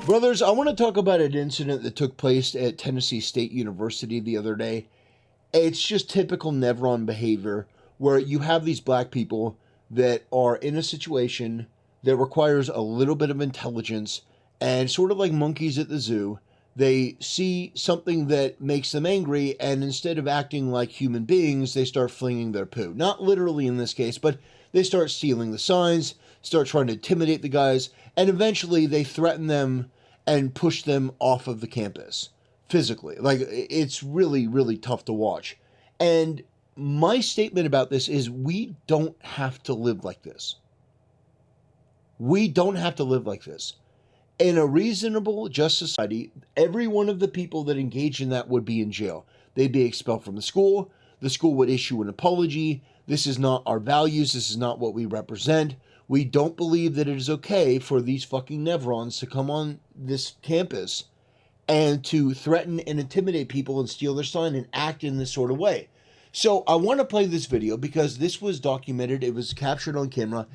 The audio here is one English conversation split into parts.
Brothers, I want to talk about an incident that took place at Tennessee State University the other day. It's just typical Nevron behavior where you have these black people that are in a situation that requires a little bit of intelligence, and sort of like monkeys at the zoo, they see something that makes them angry, and instead of acting like human beings, they start flinging their poo. Not literally in this case, but they start stealing the signs, start trying to intimidate the guys, and eventually they threaten them and push them off of the campus physically. Like, it's really, really tough to watch. And my statement about this is we don't have to live like this. We don't have to live like this. In a reasonable, just society, every one of the people that engage in that would be in jail. They'd be expelled from the school. The school would issue an apology. This is not our values. This is not what we represent. We don't believe that it is okay for these fucking Nevrons to come on this campus and to threaten and intimidate people and steal their sign and act in this sort of way. So I want to play this video because this was documented. It was captured on camera.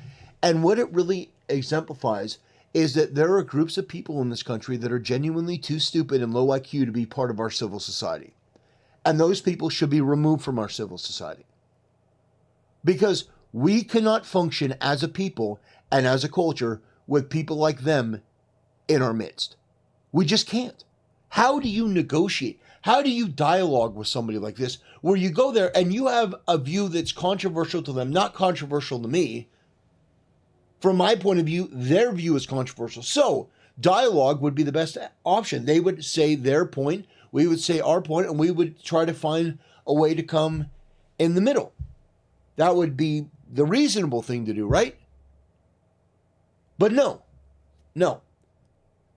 And what it really exemplifies is that there are groups of people in this country that are genuinely too stupid and low IQ to be part of our civil society. And those people should be removed from our civil society. Because we cannot function as a people and as a culture with people like them in our midst. We just can't. How do you negotiate? How do you dialogue with somebody like this where you go there and you have a view that's controversial to them, not controversial to me? From my point of view, their view is controversial. So dialogue would be the best option. They would say their point, we would say our point, and we would try to find a way to come in the middle. That would be the reasonable thing to do, right? But no.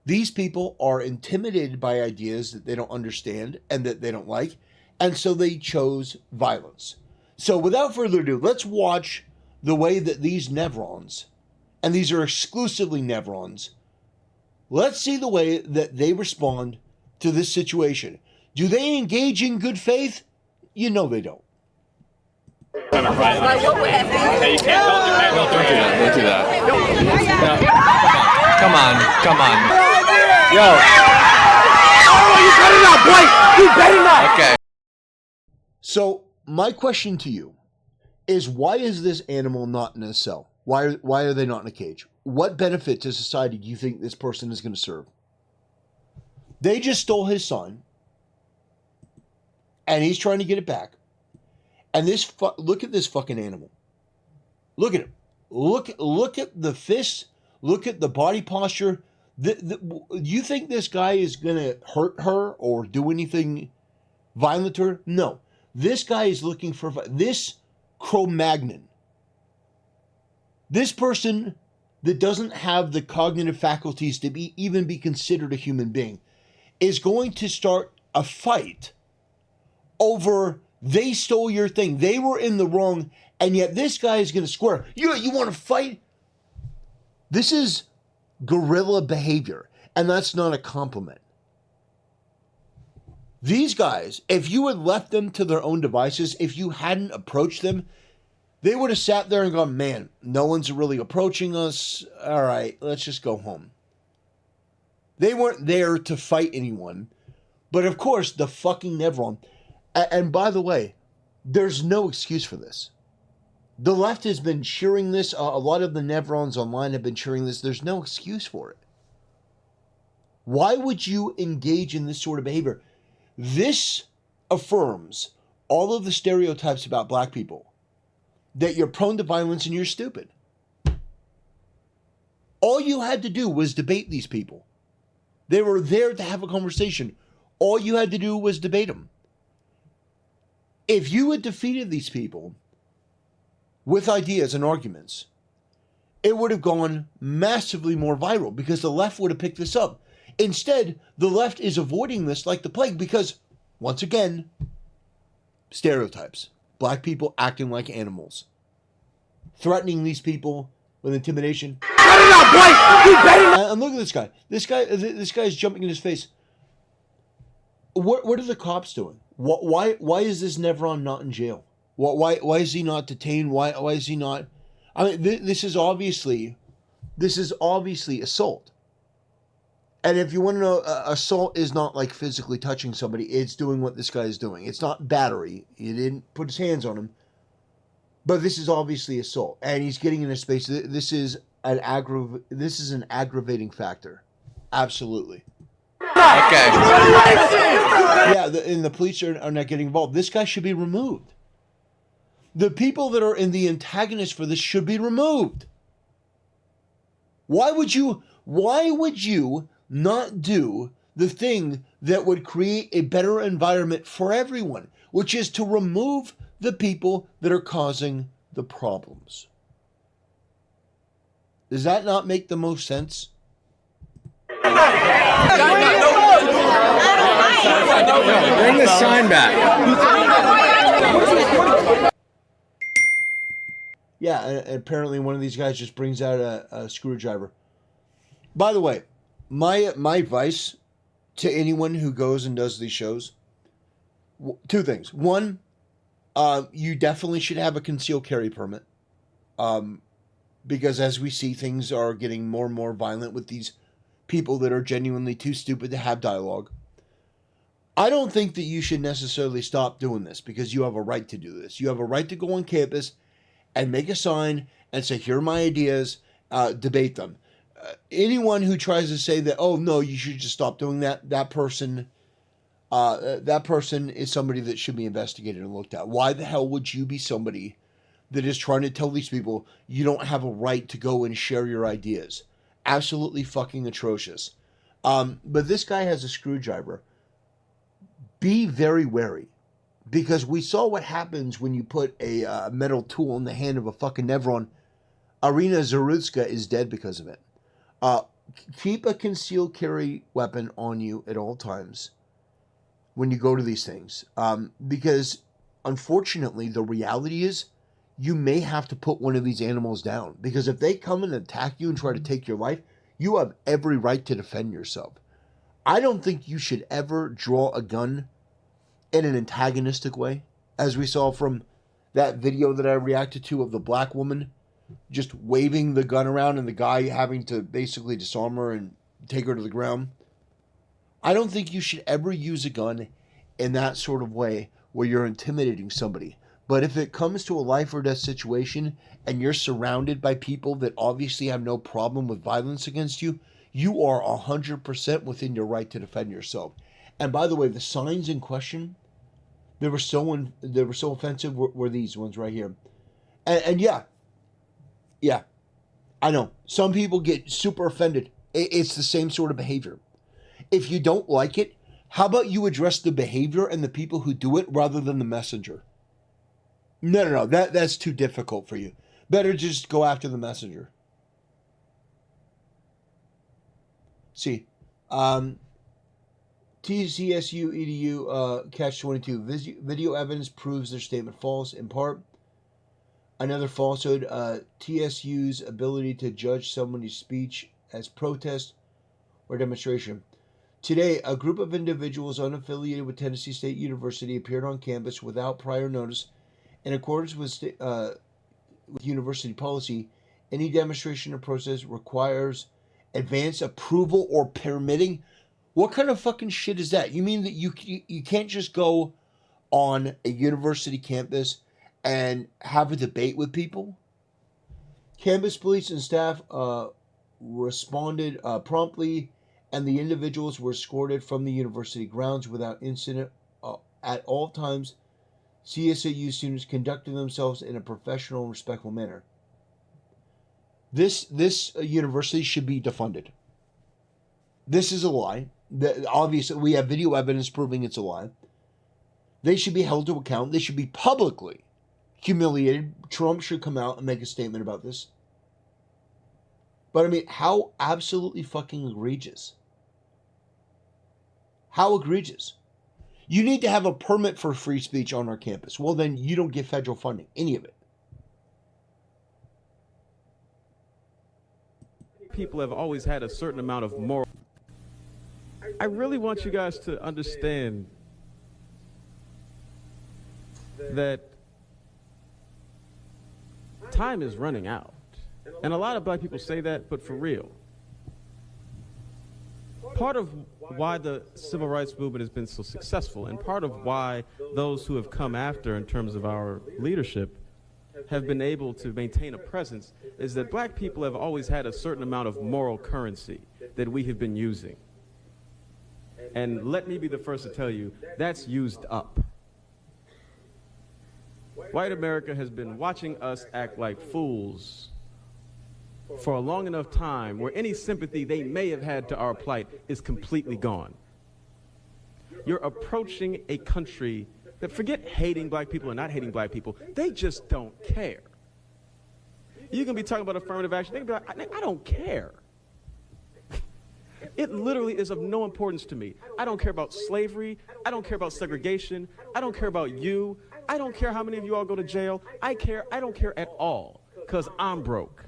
These people are intimidated by ideas that they don't understand and that they don't like, and so they chose violence. So without further ado, let's watch the way that these Nevrons, and these are exclusively Nevrons, let's see the way that they respond to this situation. Do they engage in good faith? You know they don't. Like, what would happen? Hey, you can't don't do that. Come on. Yo. Oh, you better not, boy! You better not! Okay. So, my question to you is, why is this animal not in a cell? Why are they not in a cage? What benefit to society do you think this person is going to serve? They just stole his son, and he's trying to get it back. And look at this fucking animal. Look at him. Look at the fists. Look at the body posture. You think this guy is going to hurt her or do anything violent to her? No. This guy is looking for this Cro-Magnon. This person that doesn't have the cognitive faculties to even be considered a human being is going to start a fight over they stole your thing. They were in the wrong, and yet this guy is going to square. You want to fight? This is guerrilla behavior, and that's not a compliment. These guys, if you had left them to their own devices, if you hadn't approached them, they would have sat there and gone, man, no one's really approaching us. All right, let's just go home. They weren't there to fight anyone. But of course, the fucking Nevron. And by the way, there's no excuse for this. The left has been cheering this. A lot of the Nevrons online have been cheering this. There's no excuse for it. Why would you engage in this sort of behavior? This affirms all of the stereotypes about black people. That you're prone to violence and you're stupid. All you had to do was debate these people. They were there to have a conversation. All you had to do was debate them. If you had defeated these people with ideas and arguments, it would have gone massively more viral because the left would have picked this up. Instead, the left is avoiding this like the plague because, once again, stereotypes. Black people acting like animals. Threatening these people with intimidation. Better not, boy! You better not! And look at this guy. This guy is jumping in his face. What are the cops doing? Why is this Nevron not in jail? Why is he not detained? Why is he not? I mean, this is obviously assault. And if you want to know, assault is not like physically touching somebody. It's doing what this guy is doing. It's not battery. He didn't put his hands on him. But this is obviously assault. And he's getting in a space. This is an aggravating factor. Absolutely. Okay. Yeah, and the police are not getting involved. This guy should be removed. The people that are in the antagonist for this should be removed. Why would you not do the thing that would create a better environment for everyone, which is to remove the people that are causing the problems? Does that not make the most sense? Bring the sign back. Yeah, and apparently one of these guys just brings out a screwdriver. By the way, my advice to anyone who goes and does these shows, two things. One, you definitely should have a concealed carry permit. Because as we see, things are getting more and more violent with these people that are genuinely too stupid to have dialogue. I don't think that you should necessarily stop doing this because you have a right to do this. You have a right to go on campus and make a sign and say, here are my ideas, debate them. Anyone who tries to say that, oh, no, you should just stop doing that, that person is somebody that should be investigated and looked at. Why the hell would you be somebody that is trying to tell these people you don't have a right to go and share your ideas? Absolutely fucking atrocious. But this guy has a screwdriver. Be very wary. Because we saw what happens when you put a metal tool in the hand of a fucking Nevron. Arina Zarutska is dead because of it. Keep a concealed carry weapon on you at all times when you go to these things. Because, unfortunately, the reality is you may have to put one of these animals down. Because if they come and attack you and try to take your life, you have every right to defend yourself. I don't think you should ever draw a gun in an antagonistic way, as we saw from that video that I reacted to of the black woman just waving the gun around and the guy having to basically disarm her and take her to the ground. I don't think you should ever use a gun in that sort of way where you're intimidating somebody. But if it comes to a life or death situation and you're surrounded by people that obviously have no problem with violence against you, you are 100% within your right to defend yourself. And by the way, the signs in question, they were so offensive were these ones right here. And yeah, I know. Some people get super offended. It's the same sort of behavior. If you don't like it, how about you address the behavior and the people who do it rather than the messenger? No. That's too difficult for you. Better just go after the messenger. See, TCSU EDU catch 22. Video evidence proves their statement false in part. Another falsehood, TSU's ability to judge somebody's speech as protest or demonstration. Today, a group of individuals unaffiliated with Tennessee State University appeared on campus without prior notice. In accordance with university policy, any demonstration or protest requires advance approval or permitting. What kind of fucking shit is that? You mean that you can't just go on a university campus and have a debate with people? Campus police and staff responded promptly, and the individuals were escorted from the university grounds without incident. At all times, CSAU students conducted themselves in a professional and respectful manner. This university should be defunded. This is a lie. Obviously, we have video evidence proving it's a lie. They should be held to account. They should be publicly humiliated. Trump should come out and make a statement about this. But I mean, how absolutely fucking egregious. How egregious. You need to have a permit for free speech on our campus. Well, then you don't get federal funding, any of it. People have always had a certain amount of moral. I really want you guys to understand that time is running out. And a lot of black people say that, but for real. part of why the civil rights movement has been so successful, and part of why those who have come after in terms of our leadership have been able to maintain a presence, is that black people have always had a certain amount of moral currency that we have been using. And let me be the first to tell you, that's used up. White America has been watching us act like fools for a long enough time where any sympathy they may have had to our plight is completely gone. You're approaching a country that, forget hating black people or not hating black people, they just don't care. You can be talking about affirmative action, they can be like, I don't care. It literally is of no importance to me. I don't care about slavery. I don't care about segregation. I don't care about you. I don't care how many of you all go to jail. I don't care at all, because I'm broke.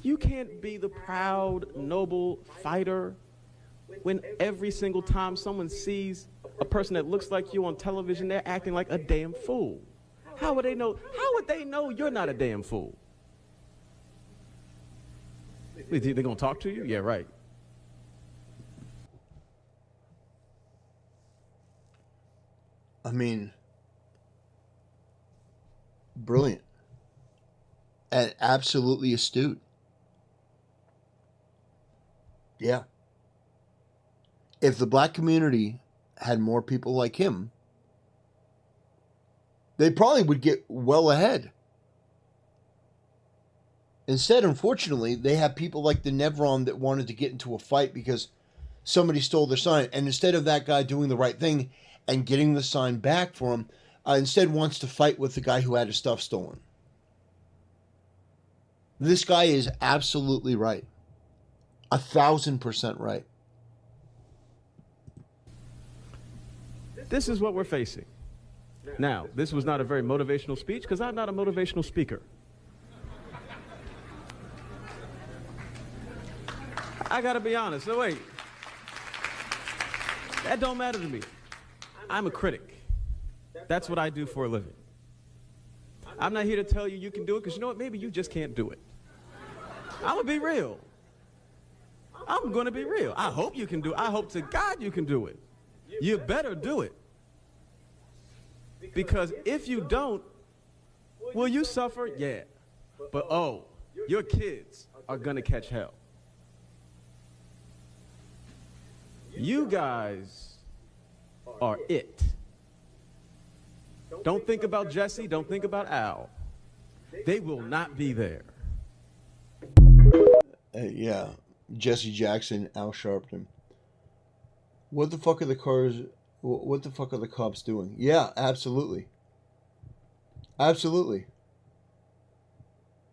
You can't be the proud, noble fighter when every single time someone sees a person that looks like you on television, they're acting like a damn fool. How would they know? How would they know you're not a damn fool? They're going to talk to you? Yeah, right. I mean, brilliant and absolutely astute. Yeah. If the black community had more people like him, they probably would get well ahead. Instead, unfortunately, they have people like the Nevron that wanted to get into a fight because somebody stole their sign. And instead of that guy doing the right thing and getting the sign back for him, instead wants to fight with the guy who had his stuff stolen. This guy is absolutely right. 1,000% right. This is what we're facing. Now, this was not a very motivational speech because I'm not a motivational speaker. I gotta be honest. No, wait. That don't matter to me. I'm a critic. That's what I do for a living. I'm not here to tell you you can do it, because you know what? Maybe you just can't do it. I'm gonna be real. I'm gonna be real. I hope you can do it. I hope to God you can do it. You better do it. Because if you don't, will you suffer? Yeah. But oh, your kids are gonna catch hell. You guys are it. Don't think about Jesse. Don't think about Al. They will not be there. Yeah. Jesse Jackson, Al Sharpton. What the fuck are the cars? What the fuck are the cops doing? Yeah, absolutely. Absolutely.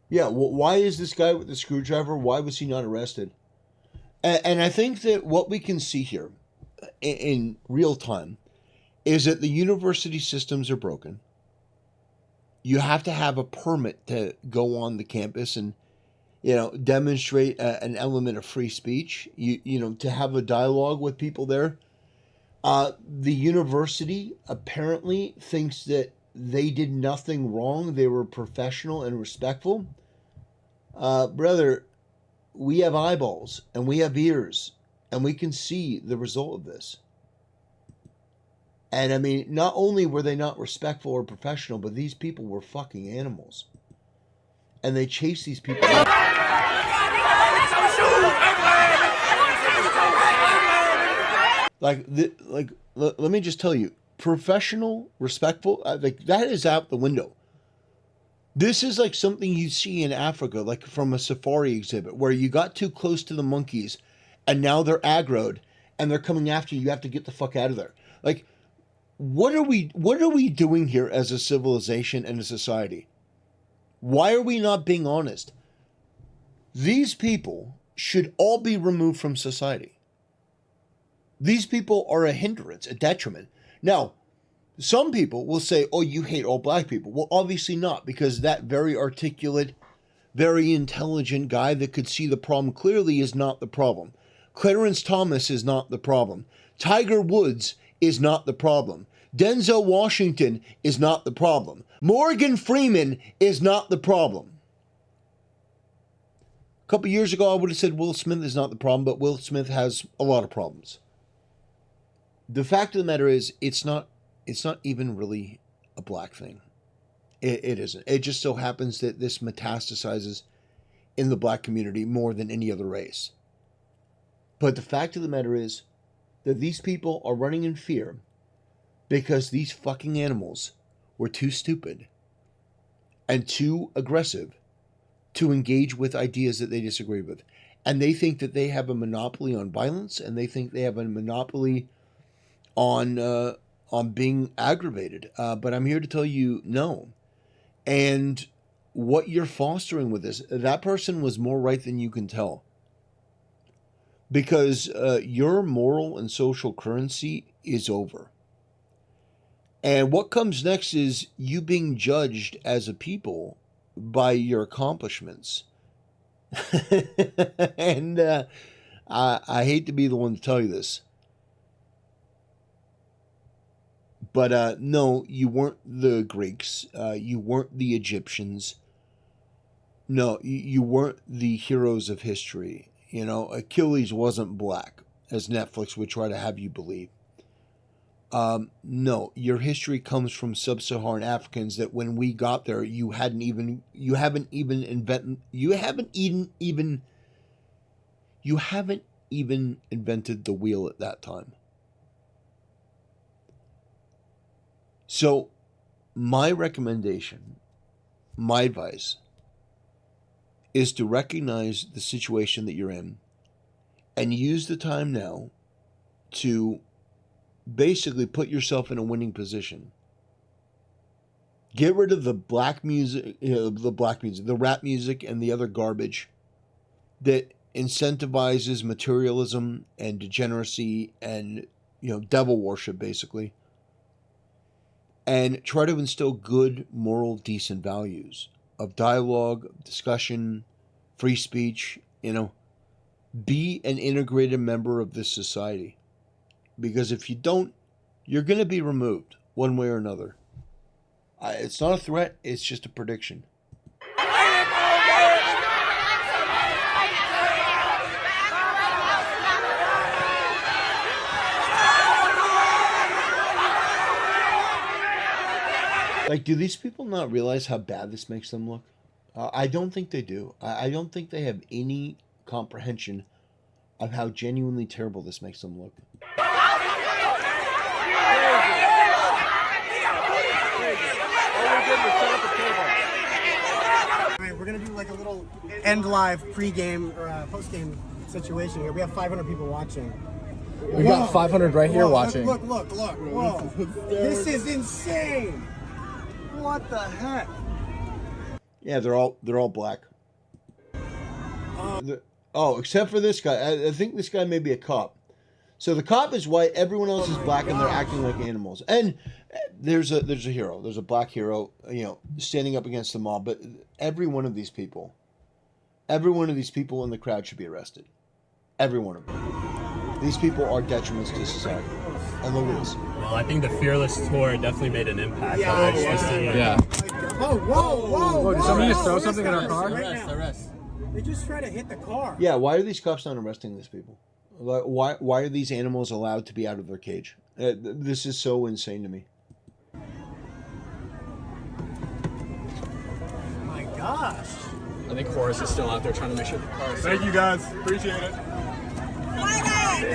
Yeah, why is this guy with the screwdriver, why was he not arrested? And I think that what we can see here in real time is that the university systems are broken. You have to have a permit to go on the campus and, demonstrate an element of free speech, to have a dialogue with people there. The university apparently thinks that they did nothing wrong. They were professional and respectful. Brother, we have eyeballs and we have ears and we can see the result of this. And I mean, not only were they not respectful or professional, but these people were fucking animals. And they chased these people out. Let me just tell you, professional, respectful, that is out the window. This is like something you see in Africa, like from a safari exhibit, where you got too close to the monkeys and now they're aggroed and they're coming after you. You have to get the fuck out of there. Like, what are we doing here as a civilization and a society? Why are we not being honest? These people should all be removed from society. These people are a hindrance, a detriment. Now, some people will say, oh, you hate all black people. Well, obviously not, because that very articulate, very intelligent guy that could see the problem clearly is not the problem. Clarence Thomas is not the problem. Tiger Woods is not the problem. Denzel Washington is not the problem. Morgan Freeman is not the problem. A couple years ago, I would have said Will Smith is not the problem, but Will Smith has a lot of problems. The fact of the matter is, it's not even really a black thing. It isn't. It just so happens that this metastasizes in the black community more than any other race. But the fact of the matter is that these people are running in fear because these fucking animals were too stupid and too aggressive to engage with ideas that they disagree with. And they think that they have a monopoly on violence, and they think they have a monopoly on being aggravated. But I'm here to tell you no. And what you're fostering with this, that person was more right than you can tell. Because your moral and social currency is over. And what comes next is you being judged as a people by your accomplishments. And I hate to be the one to tell you this. But no, you weren't the Greeks. You weren't the Egyptians. No, you weren't the heroes of history. You know, Achilles wasn't black, as Netflix would try to have you believe. No, your history comes from sub-Saharan Africans that when we got there, you haven't even invented the wheel at that time. So, my recommendation, my advice, is to recognize the situation that you're in and use the time now to basically put yourself in a winning position. Get rid of the black music, the rap music and the other garbage that incentivizes materialism and degeneracy and, devil worship, basically. And try to instill good, moral, decent values of dialogue, discussion, free speech, be an integrated member of this society. Because if you don't, you're going to be removed one way or another. It's not a threat, it's just a prediction. Like, do these people not realize how bad this makes them look? I don't think they do. I don't think they have any comprehension of how genuinely terrible this makes them look. Alright, we're gonna do like a little end live pre-game or post-game situation here. We have 500 people watching. We got 500 right here watching. Look. Whoa. This is insane. What the heck? Yeah, they're all black. Except for this guy. I think this guy may be a cop. So the cop is white, everyone else is black, and they're acting like animals. And there's a hero. There's a black hero, standing up against the mob. But every one of these people in the crowd should be arrested. Every one of them. These people are detriments to society. And look at this. Well, I think the Fearless tour definitely made an impact. Yeah. Whoa. Did somebody just throw something in our car? Arrest. They just try to hit the car. Yeah, why are these cops not arresting these people? Why are these animals allowed to be out of their cage? This is so insane to me. My gosh. I think Horace is still out there trying to make sure the car is safe. Thank you guys. Appreciate it.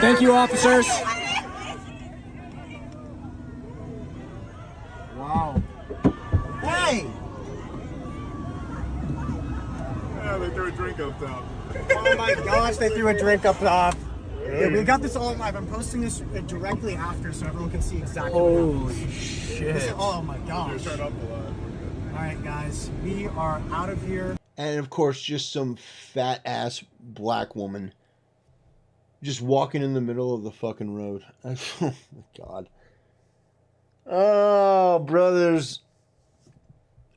Thank you, officers. Wow. Hey! Yeah, they threw a drink up top. Oh my gosh, they threw a drink up top. Yeah, we got this all live. I'm posting this directly after so everyone can see exactly what happened. Holy shit. Oh my gosh. Turn up a lot. Alright guys, we are out of here. And of course, just some fat ass black woman just walking in the middle of the fucking road. Oh my God. Oh, brothers.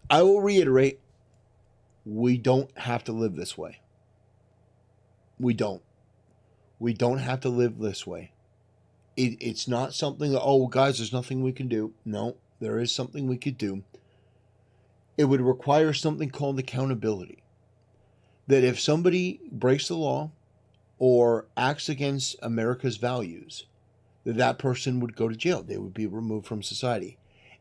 I will reiterate, we don't have to live this way. We don't. We don't have to live this way. It's not something that, oh, guys, there's nothing we can do. No, there is something we could do. It would require something called accountability. that if somebody breaks the law or acts against America's values, that person would go to jail. They would be removed from society.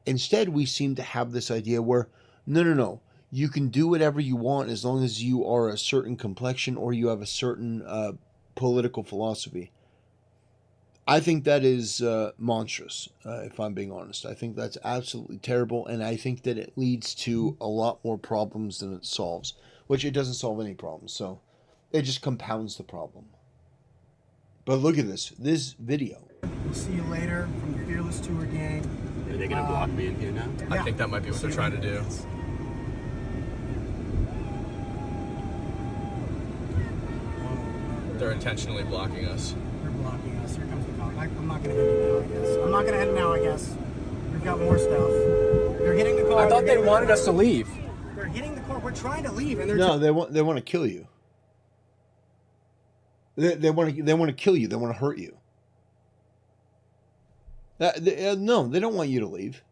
Instead, we seem to have this idea where, no, you can do whatever you want as long as you are a certain complexion or you have a certain political philosophy. I think that is monstrous, if I'm being honest. I think that's absolutely terrible, and I think that it leads to a lot more problems than it solves, which it doesn't solve any problems, so it just compounds the problem. But look at this video. We'll see you later from the Fearless Tour gang. Are they gonna block me in here now? Yeah. I think that might be what they're trying to do. They're intentionally blocking us. They're blocking us. Here comes the cop. I'm not gonna hit you now, I guess. I'm not gonna hit now, I guess. We've got more stuff. They're hitting the car. I thought they wanted us to leave. They're hitting the car. We're trying to leave, and they're No, they want to kill you. They want to kill you. They want to hurt you. No, they don't want you to leave.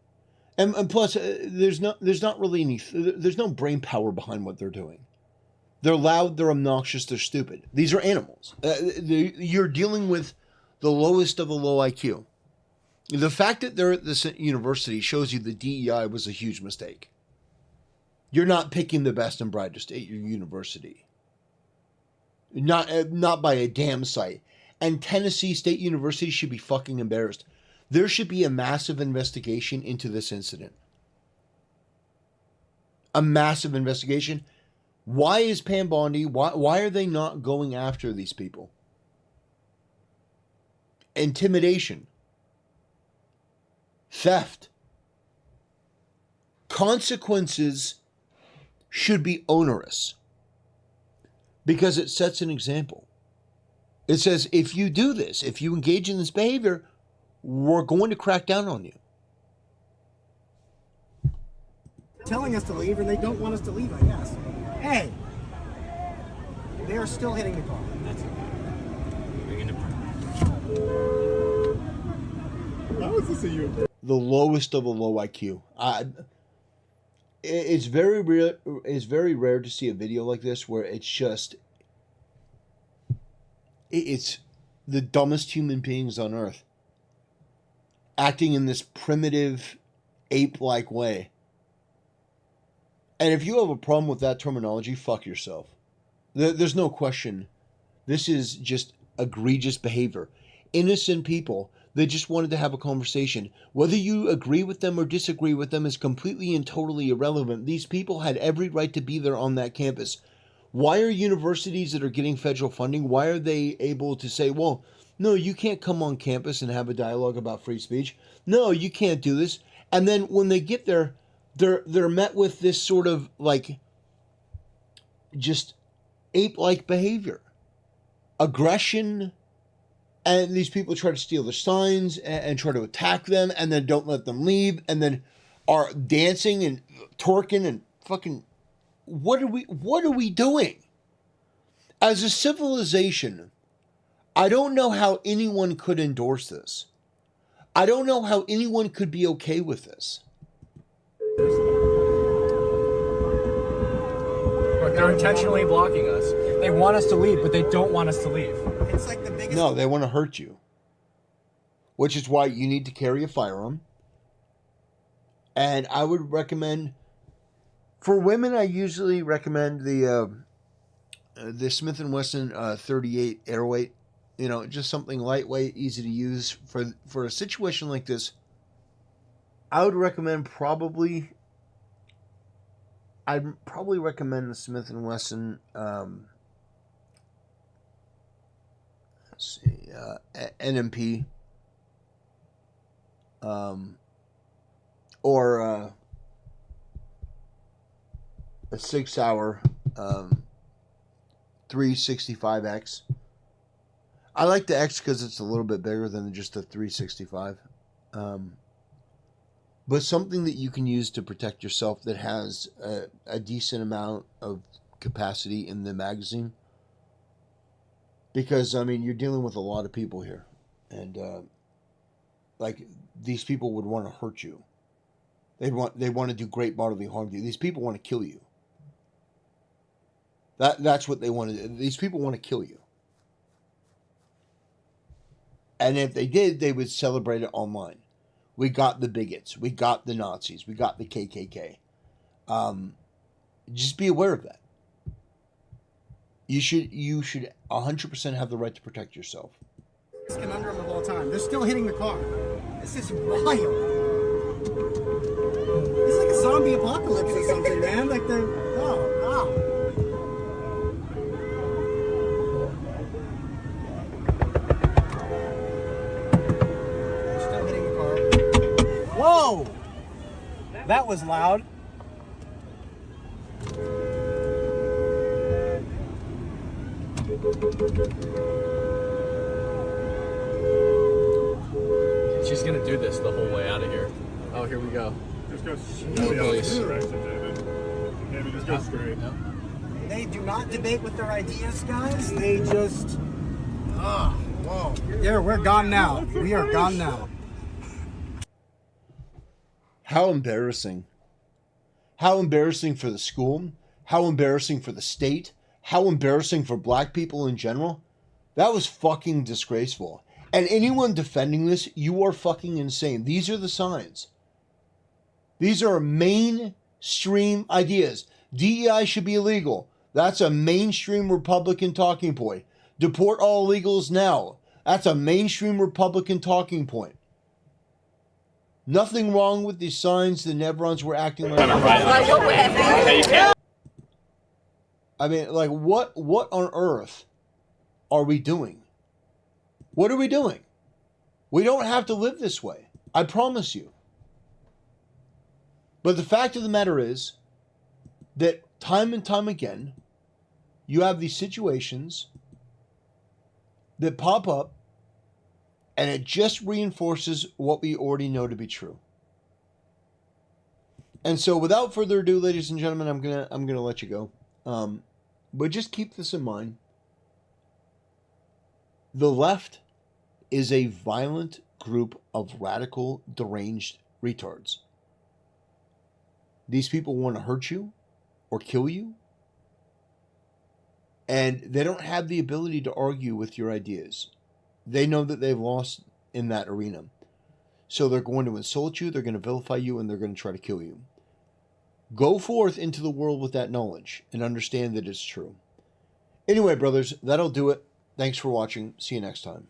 And plus, there's not really any. There's no brain power behind what they're doing. They're loud. They're obnoxious. They're stupid. These are animals. You're dealing with the lowest of the low IQ. The fact that they're at this university shows you the DEI was a huge mistake. You're not picking the best and brightest at your university. Not by a damn sight. And Tennessee State University should be fucking embarrassed. There should be a massive investigation into this incident. A massive investigation. Why is Pam Bondi, why are they not going after these people? Intimidation. Theft. Consequences should be onerous. Because it sets an example. It says, if you do this, if you engage in this behavior, we're going to crack down on you. telling us to leave, and they don't want us to leave, I guess. Hey! They are still hitting the car. That's okay. Bring it in. How is this a you? The lowest of a low IQ. It's very rare. It's very rare to see a video like this where it's just. It's the dumbest human beings on earth acting in this primitive, ape-like way. And if you have a problem with that terminology, fuck yourself. There's no question. This is just egregious behavior. Innocent people, they just wanted to have a conversation. Whether you agree with them or disagree with them is completely and totally irrelevant. These people had every right to be there on that campus. Why are universities that are getting federal funding, why are they able to say, well, no, you can't come on campus and have a dialogue about free speech. No, you can't do this. And then when they get there, they're met with this sort of like just ape-like behavior. Aggression. And these people try to steal their signs and try to attack them and then don't let them leave and then are dancing and twerking and fucking... What are we doing? As a civilization, I don't know how anyone could endorse this. I don't know how anyone could be okay with this. But they're intentionally blocking us. They want us to leave, but they don't want us to leave. It's like the biggest... No, they want to hurt you. Which is why you need to carry a firearm. And I would recommend... For women, I usually recommend the Smith & Wesson 38 Airweight. You know, just something lightweight, easy to use. For a situation like this, I would recommend I'd probably recommend the Smith & Wesson, NMP, or a 6-hour 365X. I like the X because it's a little bit bigger than just the 365. But something that you can use to protect yourself that has a decent amount of capacity in the magazine. Because, I mean, you're dealing with a lot of people here. And, like, these people would want to hurt you. They want to do great bodily harm to you. These people want to kill you. That's what they want to do. These people want to kill you. And if they did, they would celebrate it online. We got the bigots. We got the Nazis. We got the KKK. Just be aware of that. You should 100% have the right to protect yourself. This conundrum of all time. They're still hitting the car. This is wild. It's like a zombie apocalypse or something, man. Like they're wow. Still hitting the car. Whoa! That was loud. She's gonna do this the whole way out of here. Oh, here we go. Just go No, please. Maybe just go straight. They do not debate with their ideas, guys. They just whoa. Yeah, we're gone now. We are gone now. How embarrassing. How embarrassing for the school. How embarrassing for the state. How embarrassing for black people in general. That was fucking disgraceful. And anyone defending this, you are fucking insane. These are the signs. These are mainstream ideas. DEI should be illegal. That's a mainstream Republican talking point. Deport all illegals now. That's a mainstream Republican talking point. Nothing wrong with these signs. The Nevrons were acting like... I mean, like, what on earth are we doing? What are we doing? We don't have to live this way. I promise you. But the fact of the matter is that time and time again, you have these situations that pop up and it just reinforces what we already know to be true. And so without further ado, ladies and gentlemen, I'm gonna let you go. But just keep this in mind. The left is a violent group of radical, deranged retards. These people want to hurt you or kill you. And they don't have the ability to argue with your ideas. They know that they've lost in that arena. So they're going to insult you, they're going to vilify you, and they're going to try to kill you. Go forth into the world with that knowledge and understand that it's true. Anyway, brothers, that'll do it. Thanks for watching. See you next time.